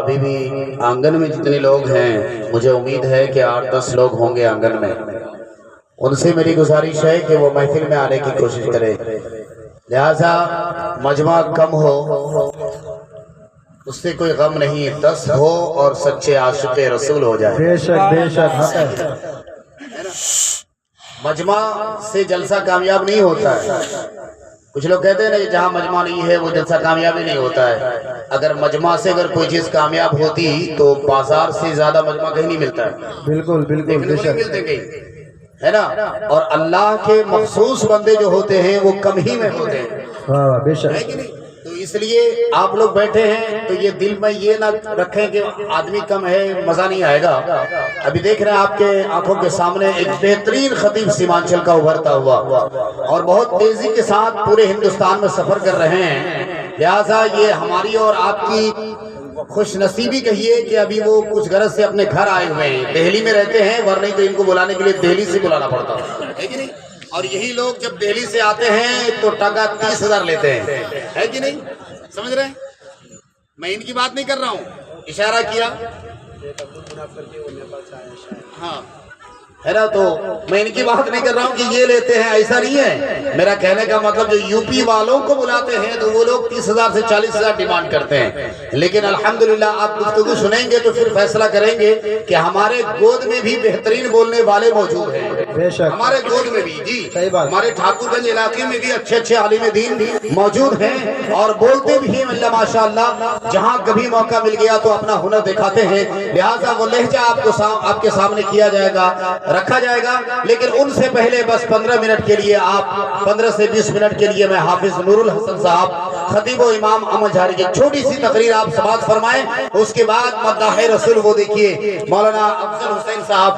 ابھی بھی آنگن میں جتنے لوگ ہیں مجھے امید ہے کہ 8-10 لوگ ہوں گے آنگن میں، ان سے میری گزارش ہے کہ وہ محفل میں آنے کی کوشش کرے، لہذا مجمع کم ہو اس سے کوئی غم نہیں، 10 ہو اور سچے عاشق رسول ہو جائے۔ بے شک بے شک حق ہے۔ مجمع سے جلسہ کامیاب نہیں ہوتا ہے، کچھ لوگ کہتے ہیں نا جہاں مجمع نہیں ہے وہ جلسہ کامیاب ہی نہیں ہوتا ہے۔ اگر مجمع سے اگر کوئی چیز کامیاب ہوتی تو بازار سے زیادہ مجمع کہیں نہیں ملتا ہے، بالکل بالکل بے شک ملتے کہیں، ہے نا؟ اور اللہ کے مخصوص بندے جو ہوتے ہیں وہ کم ہی میں ہوتے ہیں، واہ واہ بے ہے شک۔ کہ نہیں؟ تو اس لیے آپ لوگ بیٹھے ہیں تو یہ دل میں یہ نہ رکھیں کہ آدمی کم ہے مزہ نہیں آئے گا۔ ابھی دیکھ رہے ہیں آپ کے آنکھوں کے سامنے ایک بہترین خطیب سیمانچل کا ابھرتا ہوا اور بہت تیزی کے ساتھ پورے ہندوستان میں سفر کر رہے ہیں، لہٰذا یہ ہماری اور آپ کی خوش نصیبی کہیے کہ ابھی وہ کچھ غرض سے اپنے گھر آئے ہوئے ہیں، دہلی میں رہتے ہیں ورنہ تو ان کو بلانے کے لیے دہلی سے بلانا پڑتا ہے کہ نہیں؟ اور یہی لوگ جب دہلی سے آتے ہیں تو ٹکا 30,000 لیتے ہیں، ہے کہ نہیں؟ سمجھ رہے ہیں؟ میں ان کی بات نہیں کر رہا ہوں، اشارہ کیا ہاں ہے نا؟ تو میں ان کی بات نہیں کر رہا ہوں کہ یہ لیتے ہیں، ایسا نہیں ہے میرا کہنے کا مطلب۔ جو یو پی والوں کو بلاتے ہیں تو وہ لوگ 30,000 سے 40,000 ڈیمانڈ کرتے ہیں، لیکن الحمدللہ آپ گفتگو سنیں گے تو پھر فیصلہ کریں گے کہ ہمارے گود میں بھی بہترین بولنے والے موجود ہیں، بے شک ہمارے گود میں بھی جی، صحیح بات۔ ہمارے ٹھاکر گنج علاقے میں بھی اچھے اچھے عالم دین موجود ہیں اور بولتے بھی ہیں اللہ ماشاءاللہ، جہاں کبھی موقع مل گیا تو اپنا ہنر دکھاتے ہیں، لہٰذا وہ لہجہ آپ کے سامنے کیا جائے گا، رکھا جائے گا، لیکن ان سے پہلے بس 15 منٹ کے لیے آپ 15 سے 20 منٹ کے لیے میں حافظ نور الحسن صاحب خطیب و امام احمد جھاری کی چھوٹی سی تقریر آپ سماعت فرمائیں، اس کے بعد مداح رسول وہ دیکھیے مولانا افضل حسین صاحب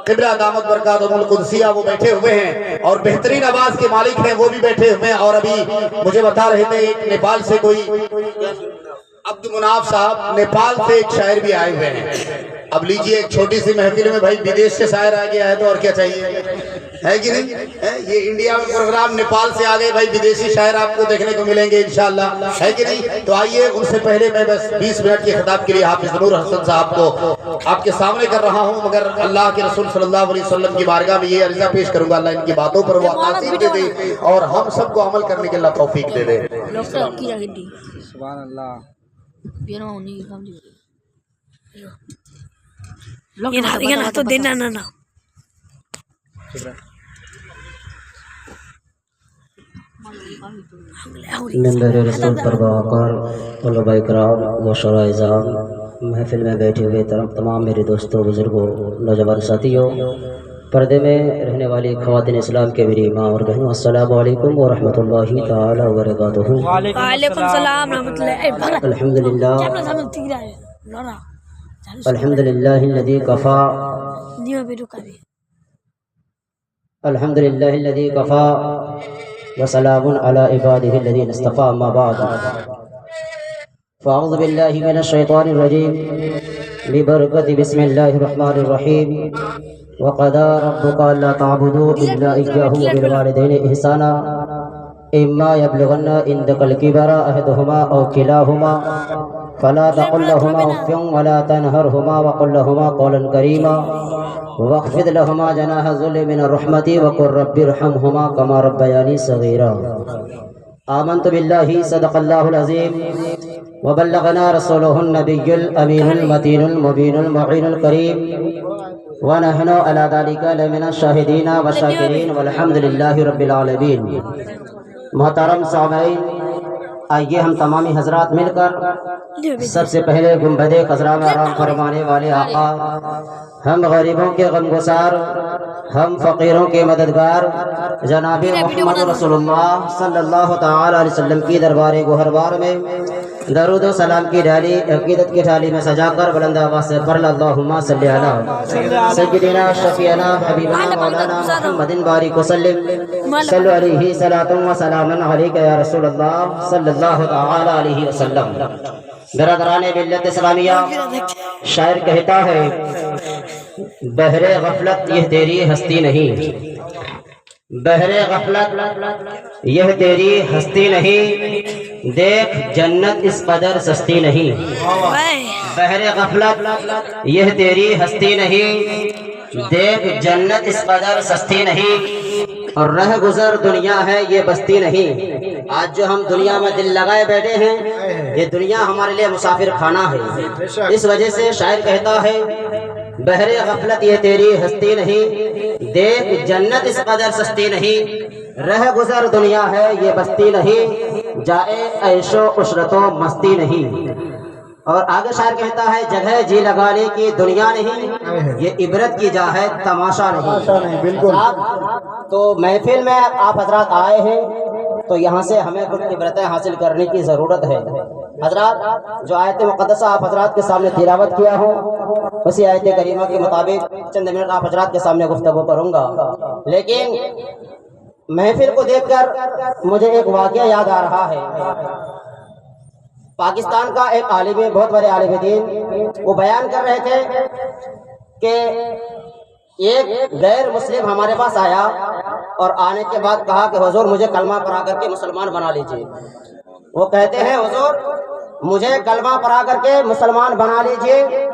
قبلہ دامت برکاتہم القدسیہ وہ بیٹھے ہوئے ہیں اور بہترین آواز کے مالک ہیں، وہ بھی بیٹھے ہوئے ہیں۔ اور ابھی مجھے بتا رہے تھے ایک نیپال سے کوئی عبد مناف صاحب نیپال سے ایک شاعر بھی آئے ہوئے ہیں۔ اب لیجئے ایک چھوٹی سی محفل میں بھائی بدیش سے شاعر آ گیا ہے تو اور کیا چاہیے، ہے کہ نہیں؟ یہ انڈیا میں پروگرام نیپال سے آ گئے، بھائی بدیشی شاعر آپ کو دیکھنے کو ملیں گے انشاءاللہ، ہے کہ نہیں؟ تو آئیے ان سے پہلے میں بس 20 منٹ کے خطاب کے لیے حافظ نور حسن صاحب کو آپ کے سامنے کر رہا ہوں، مگر اللہ کے رسول صلی اللہ علیہ وسلم کی بارگاہ میں یہ عرضہ پیش کروں گا اللہ ان کی باتوں پر وہ تاثیر دے دے اور ہم سب کو عمل کرنے کے اللہ توفیق دے دے۔ سبحان اللہ۔ تو دینا نا ممبر رسول پر باوقار طلباء اکرام معاشرہ اعزام، محفل میں بیٹھے ہوئے تمام میرے دوستوں، بزرگوں، نوجوان ساتھیوں، پردے میں رہنے والی خواتین اسلام کے میری ماں اور بہنوں، السلام علیکم ورحمۃ اللہ تعالی وبرکاتہ۔ وعلیکم السلام رحمۃ اللہ۔ الحمدللہ الحمدللہ الذی کفا الحمدللہ الذی کفا وسلام علی عبادہ الذین اصطفیٰ، اما بعد فاعوذ باللہ من الشیطان الرجیم ببرکۃ بسم اللہ الرحمن الرحیم وقضى ربك الا تعبدوا الا اياه وبالوالدين احسانا اما يبلغن عندك الكبر احدهما او كلاهما فلا تقل لهما اف ولا تنهرهما وقل لهما قولا كريما واخفض لهما جناح الذل من الرحمة وقل رب ارحمهما كما ربياني صغيرا۔ آمنت بالله صدق الله العظيم وبلغنا رسوله النبي الأمين المتين المبين المعين الكريم ونحن على ذلك لمن الشاهدين والشاكرين والحمد لله رب العالمين۔ محترم سامعین، آئیے ہم تمامی حضرات مل کر سب سے پہلے گنبد خضرا میں آرام فرمانے والے آقا، ہم غریبوں کے غمگسار، ہم فقیروں کے مددگار جناب محمد رسول اللہ صلی اللہ تعالی علیہ وسلم کی دربار گوہروار میں درود و سلام کی ڈالی عقیدت کی ڈالی میں سجا کر بلند آواز سے پڑھ اللہم صلی علی سیدنا شفیعنا حبیبنا مولانا محمد بارک وسلم صلی علیہ صلاۃ و سلام علیک یا رسول اللہ صلی اللہ تعالی علیہ وسلم۔ برادران ملت اسلامیہ، شاعر کہتا ہے بحر غفلت یہ تیری ہستی نہیں، بحر غفلت یہ تیری ہستی نہیں، دیکھ جنت اس قدر سستی نہیں، بحر غفلت یہ تیری ہستی نہیں، دیکھ جنت اس قدر سستی نہیں، اور رہ گزر دنیا ہے یہ بستی نہیں۔ آج جو ہم دنیا میں دل لگائے بیٹھے ہیں، یہ دنیا ہمارے لیے مسافر خانہ ہے۔ اس وجہ سے شاعر کہتا ہے بحر غفلت یہ تیری ہستی نہیں، دیکھ جنت اس قدر سستی نہیں، رہ گزر دنیا ہے یہ بستی نہیں، جائے عیش و عشرت و مستی نہیں۔ اور آگے شاعر کہتا ہے جگہ جی لگانے کی دنیا نہیں، یہ عبرت کی جا ہے تماشا نہیں۔ بالکل تو محفل میں آپ حضرات آئے ہیں تو یہاں سے ہمیں کچھ عبرتیں حاصل کرنے کی ضرورت ہے۔ حضرات جو آیت مقدسہ آپ حضرات کے سامنے تلاوت کیا ہو، اسی آیت کریمہ کے مطابق چند منٹ آپ حضرات کے سامنے گفتگو کروں گا، لیکن محفل کو دیکھ کر مجھے ایک واقعہ یاد آ رہا ہے۔ پاکستان کا ایک عالم، بہت بڑے عالم دین، وہ بیان کر رہے تھے کہ ایک غیر مسلم ہمارے پاس آیا اور آنے کے بعد کہا کہ حضور مجھے کلمہ پڑھا کر کے مسلمان بنا لیجئے۔ وہ کہتے ہیں حضور مجھے کلمہ پڑھا کر کے مسلمان بنا لیجئے۔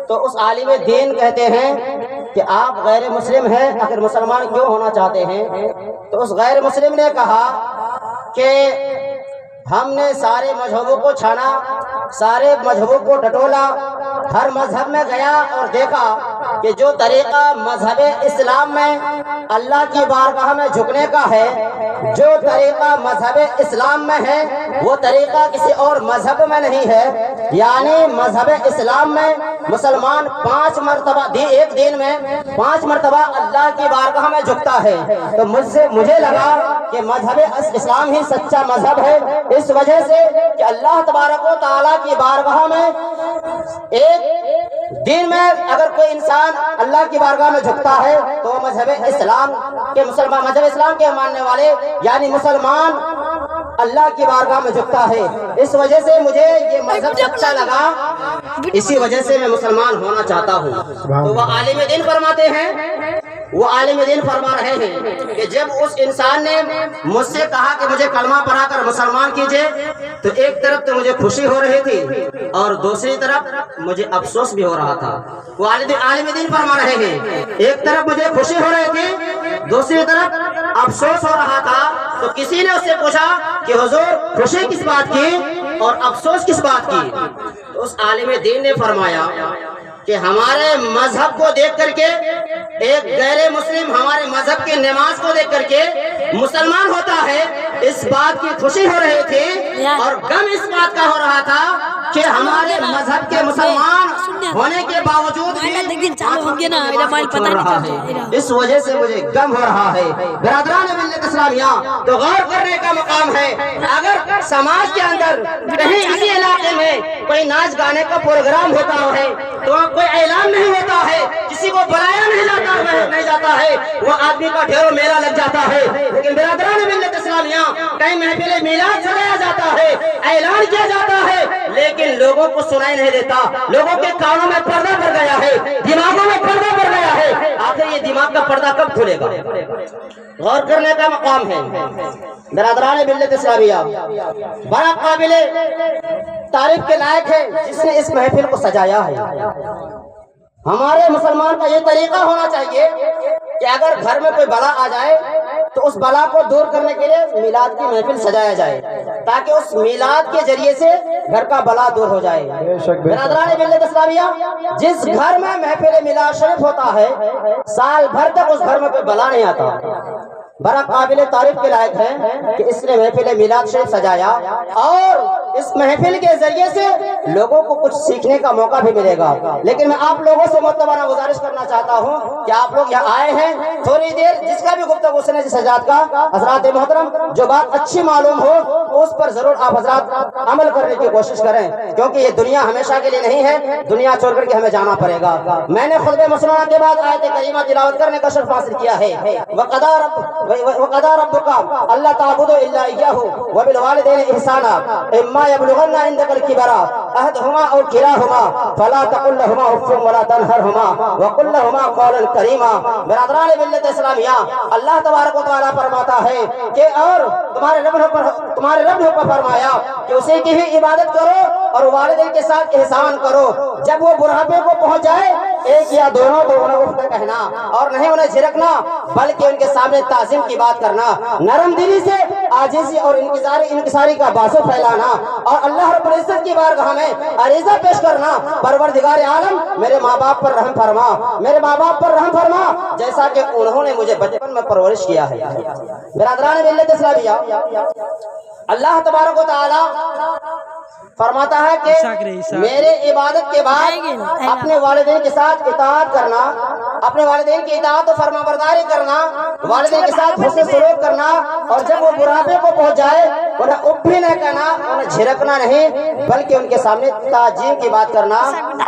تو اس عالم دین کہتے ہیں کہ آپ غیر مسلم ہیں، آخر مسلمان کیوں ہونا چاہتے ہیں؟ تو اس غیر مسلم نے کہا کہ ہم نے سارے مذہبوں کو چھانا، سارے مذہبوں کو ٹٹولا، ہر مذہب میں گیا اور دیکھا کہ جو طریقہ مذہب اسلام میں اللہ کی بارگاہ میں جھکنے کا ہے، جو طریقہ مذہب اسلام میں ہے وہ طریقہ کسی اور مذہب میں نہیں ہے۔ یعنی مذہب اسلام میں مسلمان 5 مرتبہ ایک دن میں 5 مرتبہ اللہ کی بارگاہ میں جھکتا ہے۔ تو مجھے لگا کہ مذہب اسلام ہی سچا مذہب ہے، اس وجہ سے کہ اللہ تبارک و تعالیٰ کی بارگاہ میں ایک دن میں اگر کوئی انسان اللہ کی بارگاہ میں جھکتا ہے تو مذہب اسلام کے ماننے والے یعنی مسلمان اللہ کی بارگاہ میں جھکتا ہے۔ اس وجہ سے مجھے یہ مذہب اچھا لگا، اسی وجہ سے میں مسلمان ہونا چاہتا ہوں۔ تو وہ عالم دین فرماتے ہیں، وہ عالم دین فرما رہے ہیں کہ جب اس انسان نے مجھ سے کہا کہ مجھے کلمہ پڑھا کر مسلمان کیجئے، تو ایک طرف تو مجھے خوشی ہو رہی تھی اور دوسری طرف مجھے افسوس بھی ہو رہا تھا۔ وہ عالم دین فرما رہے ہیں ایک طرف مجھے خوشی ہو رہی تھی، دوسری طرف افسوس ہو رہا تھا۔ تو کسی نے اس سے پوچھا کہ حضور خوشی کس بات کی اور افسوس کس بات کی؟ تو اس عالم دین نے فرمایا کہ ہمارے مذہب کو دیکھ کر کے ایک غیر مسلم ہمارے مذہب کی نماز کو دیکھ کر کے مسلمان ہوتا ہے، اس بات کی خوشی ہو رہی تھی، اور غم اس بات کا ہو رہا تھا کہ ہمارے مذہب کے مسلمان ہونے کے باوجود بھی اس وجہ سے مجھے غم ہو رہا ہے۔ برادران ملت اسلامیہ، تو غور کرنے کا مقام ہے، اگر سماج کے اندر کہیں اسی علاقے میں کوئی ناچ گانے کا پروگرام ہوتا ہے تو کوئی اعلان نہیں ہوتا ہے، کسی کو بلایا نہیں جاتا ہے، وہ آدمی کا ڈھیروں میلہ لگ جاتا ہے۔ لیکن برادران ملت اسلامیہ، کئی محفل میلاد سجایا جاتا ہے، اعلان کیا جاتا ہے، لیکن لوگوں کو سنائی نہیں دیتا، لوگوں کے کانوں میں پردہ پڑ گیا ہے، دماغوں میں پردہ پڑ گیا ہے۔ آخر یہ دماغ کا پردہ کب کھلے گا؟ غور کرنے کا مقام ہے۔ برادران ملت اسلامیہ، بڑا قابل تعریف کے لائق ہے جس نے اس محفل کو سجایا ہے۔ ہمارے مسلمان کا یہ طریقہ ہونا چاہیے کہ اگر گھر میں کوئی بلا آ جائے تو اس بلا کو دور کرنے کے لیے میلاد کی محفل سجایا جائے، تاکہ اس میلاد کے ذریعے سے گھر کا بلا دور ہو جائے۔ برادران ملت اسلامیہ، جس گھر میں محفل میلاد شریف ہوتا ہے، سال بھر تک اس گھر میں کوئی بلا نہیں آتا۔ بڑا قابل تعریف کے لائق ہے کہ اس نے محفل میلاد شریف سجایا، اور اس محفل کے ذریعے سے لوگوں کو کچھ سیکھنے کا موقع بھی ملے گا۔ لیکن میں آپ لوگوں سے معتبرانہ گزارش کرنا چاہتا ہوں کہ آپ لوگ یہاں آئے ہیں، تھوڑی دیر جس کا بھی گفتگو سنے جس حضرات کا، حضرات محترم جو بات اچھی معلوم ہو اس پر ضرور آپ حضرات عمل کرنے کی کوشش کریں، کیونکہ یہ دنیا ہمیشہ کے لیے نہیں ہے، دنیا چھوڑ کر کے ہمیں جانا پڑے گا۔ میں نے خطبہ مسنونہ کے بعد آیت کریمہ تلاوت کرنے کا شرف حاصل کیا ہے۔ وقضى ربك ألا تعبدوا إلا إياه وبالوالدين إحسانا إما يبلغن عندك الكبر أحدهما أو كلاهما فلا تقل لهما أف ولا تنهرهما وقل لهما قولا كريما۔ برادران ملت اسلامیہ، اللہ تبارک و تعالیٰ فرماتا ہے کہ اور تمہارے رب نے فرمایا کہ اسی کی ہی عبادت کرو اور والدین کے ساتھ احسان کرو۔ جب وہ بڑھاپے کو پہنچ جائے ایک یا دونوں تو انہیں اٹھ کر کہنا اور نہیں انہیں جھڑکنا، بلکہ ان کے سامنے تعظیم کی بات کرنا، نرم دلی سے عاجزی اور انکساری کا بازو پھیلانا اور اللہ رب العزت کی بارگاہ میں عریضہ پیش کرنا، پروردگار عالم میرے ماں باپ پر رحم فرما، میرے ماں باپ پر رحم فرما جیسا کہ انہوں نے مجھے بچپن میں پرورش کیا ہے۔ برادران ملت اسلامیہ، اللہ تبارک و تعالی فرماتا ہے کہ میرے عبادت کے بعد اپنے والدین کے ساتھ اطاعت کرنا، اپنے والدین کی اطاعت و فرما برداری کرنا، والدین کے ساتھ حسن سلوک کرنا، اور جب وہ بڑھاپے کو پہنچ جائے انہیں اف بھی نہ کہنا، انہیں جھڑکنا نہیں، بلکہ ان کے سامنے تعظیم کی بات کرنا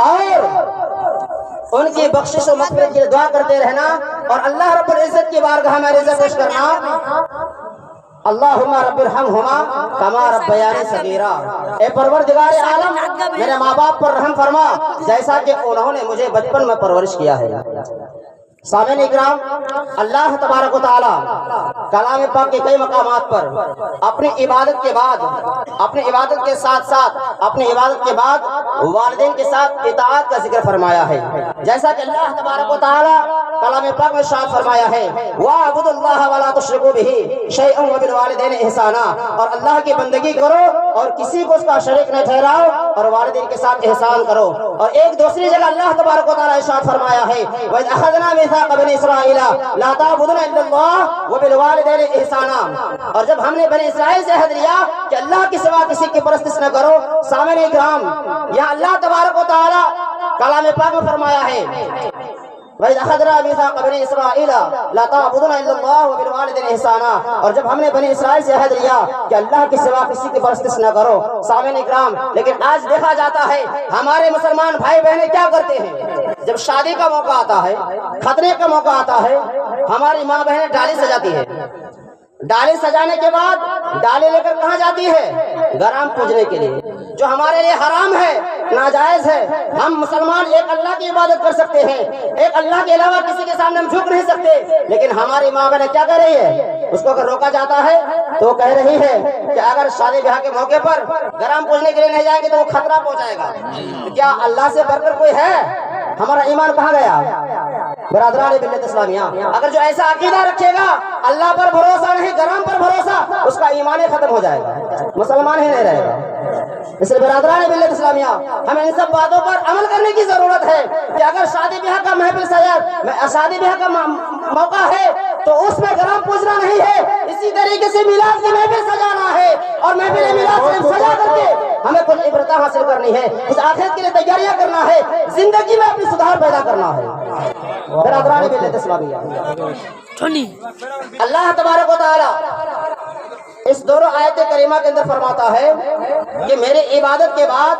اور ان کی بخشش و مغفرت کی دعا کرتے رہنا اور اللہ رب العزت کی بارگاہ میں عریضہ پیش کرنا، اللہم رب ارحمہما کما ربیانی صغیرا، اے پروردگار عالم میرے ماں باپ پر رحم فرما جیسا کہ انہوں نے مجھے بچپن میں پرورش کیا ہے۔ سامعین اکرام، اللہ تبارک و تعالی کلام پاک کے کئی مقامات پر اپنی عبادت کے بعد، اپنی عبادت کے ساتھ ساتھ اپنی عبادت کے بعد والدین کے ساتھ اطاعت کا ذکر فرمایا ہے، جیسا کہ اللہ تبارک و تعالی کلام پاک میں ارشاد فرمایا ہے وَاعْبُدُوا اللَّهَ وَلَا تُشْرِكُوا بِهِ شَيْئًا وَبِالْوَالِدَيْنِ إِحْسَانًا، اور اللہ کی بندگی کرو اور کسی کو اس کا شریک نہ ٹھہراؤ اور والدین کے ساتھ احسان کرو۔ اور ایک دوسری جگہ اللہ تبارک و تعالی ارشاد فرمایا ہے وَإِذْ أَخَذْنَا مِيثَاقَ بَنِي إِسْرَائِيلَ لَا تَعْبُدُونَ إِلَّا اللَّهَ وَبِالْوَالِدَيْنِ إِحْسَانًا، اور جب ہم نے بنی اسرائیل سے عہد لیا کہ اللہ کے سوا کسی کی پرستش نہ کرو۔ سامعین اکرام، یہاں اللہ تبارک و تعالی کلام پاک میں فرمایا ہے وَإِذْ أَخَذْنَا مِيثَاقَ بَنِي إِسْرَائِيلَ لَا تَعْبُدُونَ إِلَّا اللَّهَ وَبِالْوَالِدَيْنِ إِحْسَانًا، اور جب ہم نے بنی اسرائیل سے عہد لیا کہ اللہ کے سوا کسی کی پرستش نہ کرو۔ سامعین اکرام، لیکن آج دیکھا جاتا ہے ہمارے مسلمان بھائی بہنیں کیا کرتے ہیں، جب شادی کا موقع آتا ہے، خطرے کا موقع آتا ہے، ہماری ماں بہنیں ڈالی سجاتی ہے، ڈالی سجانے کے بعد ڈالی لے کر کہاں جاتی ہے؟ گرام پوجنے کے لیے، جو ہمارے لیے حرام ہے، ناجائز ہے۔ ہم مسلمان ایک اللہ کی عبادت کر سکتے ہیں، ایک اللہ کے علاوہ کسی کے سامنے ہم جھک نہیں سکتے، لیکن ہماری ماں بہن کیا کر رہی ہے؟ اس کو اگر روکا جاتا ہے تو کہہ رہی ہے کہ اگر شادی بیاہ کے موقع پر گرام پوجنے کے لیے نہیں جائیں گے تو وہ خطرہ پہنچائے گا۔ کیا اللہ سے بڑھ کر کوئی ہے؟ ہمارا ایمان کہاں گیا؟ برادران ملت اسلامیہ، اگر جو ایسا عقیدہ رکھے گا اللہ پر بھروسہ نہیں گرام پر بھروسہ، اس کا ایمان ہی ختم ہو جائے گا، مسلمان ہی نہیں رہے گا۔ اس لیے برادران ملت اسلامیہ، ہمیں ان سب باتوں پر عمل کرنے کی ضرورت ہے کہ اگر شادی بیاہ کا محفل شادی بیاہ کا موقع ہے تو اس میں گرام پوجنا نہیں ہے، اسی طریقے سے میلاد کی محفل سجانا ہے اور محفل میلاد سے سجا کر کے ہمیں کچھ عبرت حاصل کرنی ہے، کچھ آخرت کے لیے تیاریاں کرنا ہے، زندگی میں اپنی سدھار پیدا کرنا ہے۔ برادران ملت اسلامیہ، اللہ تبارک و تعالی اس دونوں آیت کریمہ کے اندر فرماتا ہے کہ میرے عبادت کے بعد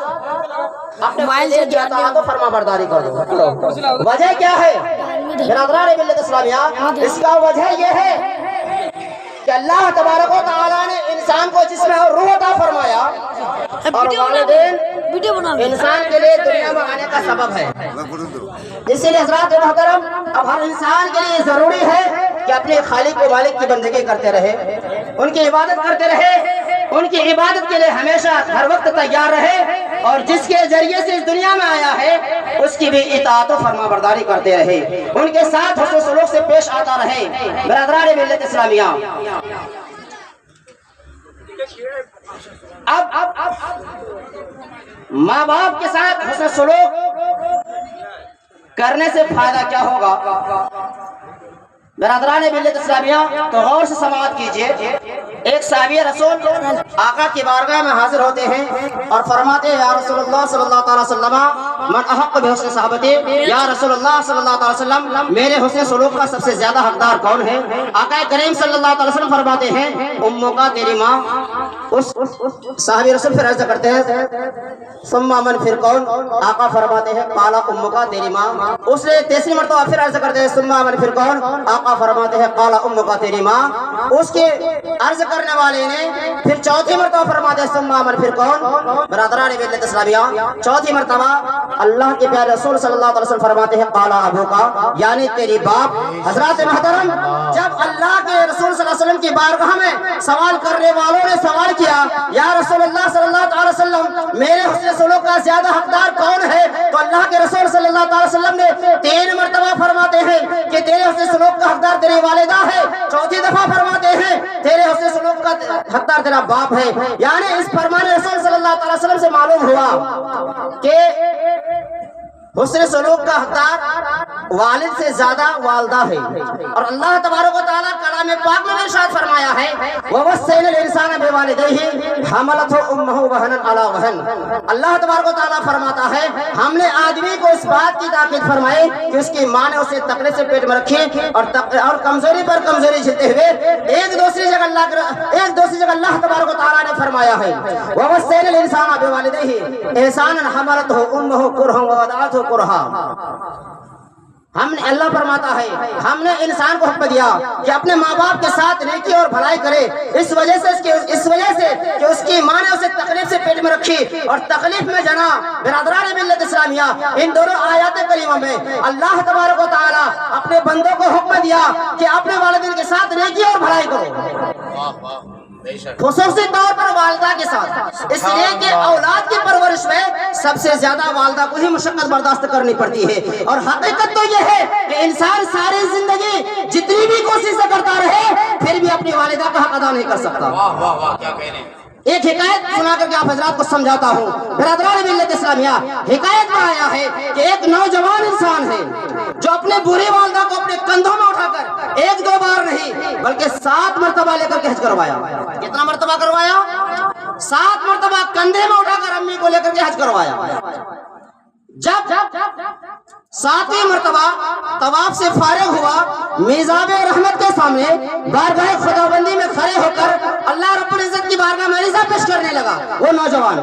اپنے والدین کی اطاعت و فرما برداری کرو۔ وجہ کیا ہے برادران ملت اسلامیہ؟ اس کا وجہ یہ ہے کہ اللہ تبارک و تعالی نے انسان کو جسم اور روح عطا فرمایا، اور والدین انسان کے لیے دنیا میں آنے کا سبب ہے۔ اسی لیے حضرات محترم، اب ہر انسان کے لیے ضروری ہے کہ اپنے خالق و مالک کی بندگی کرتے رہے، ان کی عبادت کرتے رہے، ان کی عبادت کے لیے ہمیشہ ہر وقت تیار رہے، اور جس کے ذریعے سے اس دنیا میں آیا ہے اس کی بھی اطاعت و فرما برداری کرتے رہے، ان کے ساتھ حسن سلوک سے پیش آتا رہے۔ برادران ملت اسلامیہ، اب ماں باپ کے ساتھ حسن سلوک کرنے سے فائدہ کیا ہوگا؟ برادران ملت اسلامیہ تو غور سے سماعت کیجئے۔ ایک صحابی رسول آقا کی بارگاہ میں حاضر ہوتے ہیں اور فرماتے ہیں یا رسول اللہ صلی اللہ تعالی وسلم من احق بحسن صحابتی، یا رسول اللہ صلی اللہ تعالی وسلم میرے حسن سلوک کا سب سے زیادہ حقدار کون ہے؟ آقا کریم صلی اللہ تعالی وسلم فرماتے ہیں اموں کا تیری ماں۔ اس صحابی رسول پھر عرض کرتے ہیں ثم من پھر کون؟ آقا فرماتے ہیں قال اموں کا تیری ماں۔ اس نے تیسری مرتبہ پھر عرض کرتے ہیں ثم من پھر کون؟ آقا فرماتے ہیں قال اموں کا تیری ماں۔ اس کے عرض کرنے والے نے پھر چوتھی مرتبہ فرماتے ہیں ثم من پھر کون؟ برادران ملت اسلامیہ، چوتھی مرتبہ اللہ کے پیارے رسول صلی اللہ علیہ وسلم فرماتے ہیں قال ابو کا، یعنی تیری باپ۔ حضرات محترم، جب اللہ کے رسول صلی اللہ علیہ وسلم کی بارگاہ میں سوال کرنے والوں نے سوال کیا یا رسول اللہ صلی اللہ علیہ وسلم میرے حسن سلوک کا زیادہ حقدار کون ہے، تو اللہ کے رسول صلی اللہ علیہ وسلم نے 3 مرتبہ فرماتے ہیں کہ تیرے حسن سلوک کا حقدار تیری والدہ ہے، چوتھی دفعہ فرماتے ہیں تیرے حسن سلوک کا حقدار تیرا باپ ہے۔ یعنی اس فرمان رسول صلی اللہ علیہ وسلم سے معلوم ہوا کہ حسن سلوک کا حقدار والد سے زیادہ والدہ ہے۔ اور اللہ تبارک و تعالیٰ کلام پاک میں ارشاد فرمایا ہے وَوَصَّيْنَا الْإِنسَانَ بِوَالِدَيْهِ حَمَلَتْهُ أُمُّهُ وَهْنًا عَلَى وَهْنٍ۔ اللہ تبارک و تعالیٰ فرماتا ہے ہم نے آدمی کو اس بات کی تاکید فرمائی کہ اس کی ماں نے اسے تکلیف سے پیٹ میں رکھی اور کمزوری پر کمزوری جھیلتے ہوئے ایک دوسری جگہ اللہ تبارک و تعالیٰ نے فرمایا ہے وَوَصَّيْنَا الْإِنسَانَ بِوَالِدَيْهِ إِحْسَانًا حَمَلَتْهُ أُمُّهُ كُرْهًا وَوَضَعَتْهُ كُرْهًا۔ ہم نے اللہ فرماتا ہے ہم نے انسان کو حکم دیا کہ اپنے ماں باپ کے ساتھ نیکی اور بھلائی کرے، اس وجہ سے کہ اس کی ماں نے اسے تکلیف سے پیٹ میں رکھی اور تکلیف میں جنا۔ برادران ملت اسلامیہ، ان دونوں آیات کریمہ میں اللہ تبارک و تعالیٰ اپنے بندوں کو حکم دیا کہ اپنے والدین کے ساتھ نیکی اور بھلائی کرو، خصوصی طور پر والدہ کے ساتھ، اس لیے کہ اولاد کی پرورش میں سب سے زیادہ والدہ کو ہی مشقت برداشت کرنی پڑتی ہے۔ اور حقیقت تو یہ ہے کہ انسان ساری زندگی جتنی بھی کوشش کرتا رہے پھر بھی اپنی والدہ کا حق ادا نہیں کر سکتا۔ ایک حکایت سنا کر کے آپ حضرات کو سمجھاتا ہوں۔ برادران ملت اسلامیہ، حکایت میں آیا ہے کہ ایک نوجوان انسان ہے جو اپنے بری والدہ کو اپنے کندھوں میں اٹھا کر 1-2 بار نہیں بلکہ 7 مرتبہ لے کر کے حج کروایا۔ کتنا مرتبہ کروایا؟ 7 مرتبہ کندھے میں اٹھا کر امی کو لے کر کے حج کروایا۔ جب 7ویں مرتبہ طواف سے فارغ ہوا، میزاب رحمت کے سامنے بارگاہ خداوندی میں کھڑے ہو کر اللہ رب العزت کی بارگاہ میں عریضہ پیش کرنے لگا۔ وہ نوجوان،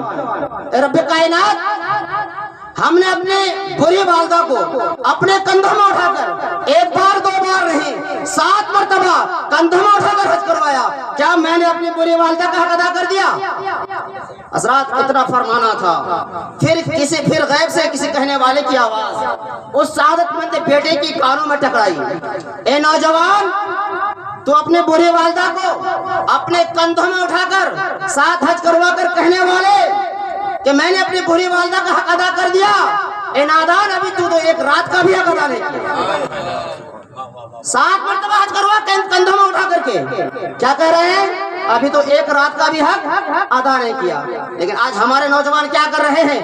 اے رب کائنات، ہم نے اپنے بری والدہ کو اپنے کندھوں میں اٹھا کر 1 بار 2 بار نہیں 7 مرتبہ کندھوں میں اٹھا کر حج کروایا، کیا میں نے اپنی بری والدہ کا حق ادا کر دیا؟ حضرات اتنا فرمانا تھا۔ پھر غیب سے کسی کہنے والے کی آواز اس سعادت مند بیٹے کی کانوں میں ٹکرائی، اے نوجوان، تو اپنے بری والدہ کو اپنے کندھوں میں اٹھا کر 7 حج کروا کر کہنے والے کہ میں نے اپنی بری والدہ کا حق ادا کر دیا، اے نادان، ابھی تو 1 رات کا بھی حق ادا نہیں کیا۔ 7 مرتبہ حج کروا کندھوں میں اٹھا کر کے کیا کہہ رہے ہیں؟ ابھی تو 1 رات کا بھی حق ادا نہیں کیا۔ لیکن آج ہمارے نوجوان کیا کر رہے ہیں؟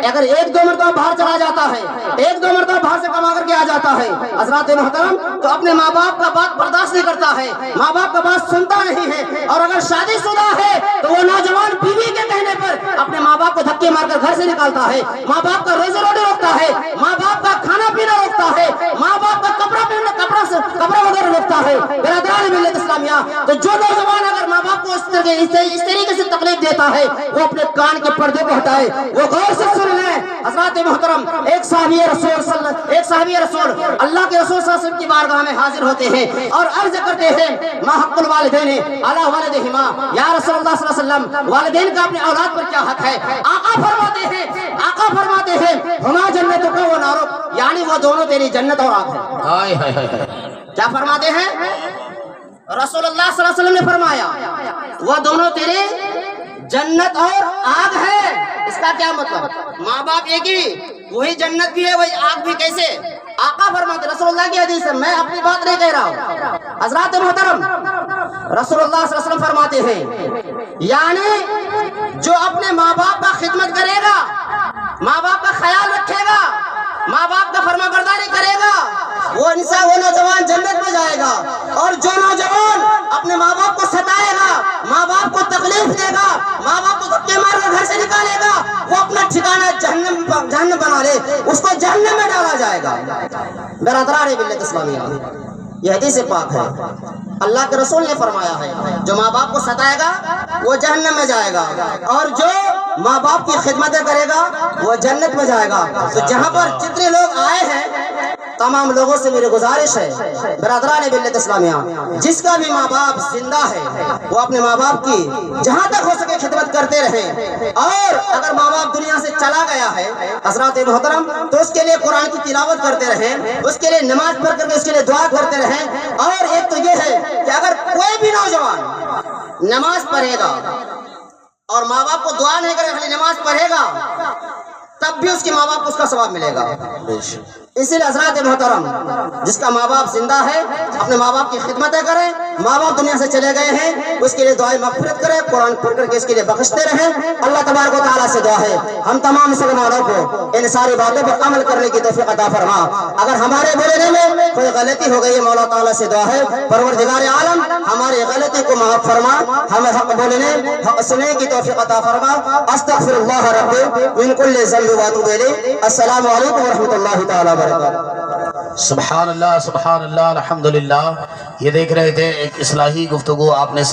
اگر 1-2 مرتبہ باہر چلا جاتا ہے، 1-2 مرتبہ باہر سے کما کر کے آ جاتا ہے، حضرات محترم، تو اپنے ماں باپ کا بات برداشت نہیں کرتا ہے، ماں باپ کا بات سنتا نہیں ہے۔ اور اگر شادی شدہ ہے تو وہ نوجوان بیوی کے کہنے پر اپنے ماں باپ کو دھکے مار کر گھر سے نکالتا ہے، ماں باپ کا روزی روٹی روکتا ہے، ماں باپ کا کھانا پینا روکتا ہے، ماں باپ کا کپڑا وغیرہ روکتا ہے۔ برادران ملت اسلامیہ، تو جو نوجوان اگر ماں باپ کو اس طریقے سے تکلیف دیتا ہے وہ اپنے کان کے پردے کو ہٹائے، وہ غور سے سن لیں۔ حضرات محترم، ایک صحابی رسول اللہ کے رسول صلی اللہ علیہ وسلم کی بارگاہ میں حاضر ہوتے ہیں اور عرض کرتے ہیں ما حق الوالدین علی ولدہما، یا رسول اللہ صلی اللہ علیہ وسلم، والدین کا اپنے اولاد پر کیا حق ہے؟ آقا فرماتے ہیں ہما جنتک و نارک، یعنی وہ دونوں تیری جنت اور آگ ہے۔ کیا فرماتے ہیں؟ رسول اللہ صلی اللہ علیہ وسلم نے فرمایا وہ دونوں تیرے جنت اور آگ ہے۔ اس کا کیا مطلب؟ ماں باپ ایک ہی، وہی جنت بھی ہے وہی آگ بھی، کیسے؟ آقا فرماتے، رسول اللہ کی حدیث ہے، میں اپنی بات نہیں کہہ رہا ہوں۔ حضرات محترم، رسول اللہ صلی اللہ علیہ وسلم فرماتے ہیں یعنی جو اپنے ماں باپ کا خدمت کرے گا، ماں باپ کا خیال رکھے گا، ماں باپ کا فرما برداری کرے گا، وہ انسان، وہ نوجوان جنت میں جائے گا۔ اور جو نوجوان اپنے ماں باپ کو ستائے گا، ماں باپ کو تکلیف دے گا، ماں باپ کو دھکے مار کر گھر سے نکالے گا، وہ اپنا ٹھکانہ جہنم بنا لے، اس کو جہنم میں ڈالا جائے گا۔ برادران ملت اسلامیہ، یہ حدیث پاک ہے، اللہ کے رسول نے فرمایا ہے جو ماں باپ کو ستائے گا وہ جہنم میں جائے گا، اور جو ماں باپ کی خدمتیں کرے گا وہ جنت میں جائے گا۔ تو جہاں پر جتنے لوگ آئے ہیں تمام لوگوں سے میری گزارش ہے برادران ملت اسلامیہ، جس کا بھی ماں باپ زندہ ہے وہ اپنے ماں باپ کی جہاں تک ہو سکے خدمت کرتے رہیں، اور اگر ماں باپ دنیا سے چلا گیا ہے حضرات محترم تو اس کے لیے قرآن کی تلاوت کرتے رہیں، اس کے لیے نماز پڑھ کر کے اس کے لیے دعا کرتے رہیں۔ اور ایک تو یہ ہے کہ اگر کوئی بھی نوجوان نماز پڑھے گا اور ماں باپ کو دعا نہیں کرے گا، خالی نماز پڑھے گا، تب بھی اس کے ماں باپ کو اس کا ثواب ملے گا۔ اسی لیے حضرات محترم، جس کا ماں باپ زندہ ہے اپنے ماں باپ کی خدمتیں کریں، ماں باپ دنیا سے چلے گئے ہیں اس کے لیے دعائیں مغفرت کریں، قرآن پڑھ کر کے اس کے لیے بخشتے رہیں۔ اللہ تبارک و تعالیٰ سے دعا ہے ہم تمام مسلمانوں کو ان ساری باتوں پر عمل کرنے کی توفیق عطا فرما۔ اگر ہمارے بولنے میں کوئی غلطی ہو گئی ہے مولا تعالیٰ سے دعا ہے پروردگار عالم ہماری غلطی کو معاف فرما، ہمیں حق بولنے حق سننے کی توفیق عطا فرما۔ استغفر اللہ ربی من کل ذنب واتوب الیہ۔ السلام علیکم ورحمۃ اللہ تعالیٰ وبرکاتہ۔ سبحان اللہ، سبحان اللہ، الحمدللہ۔ یہ دیکھ رہے تھے ایک اصلاحی گفتگو آپ نے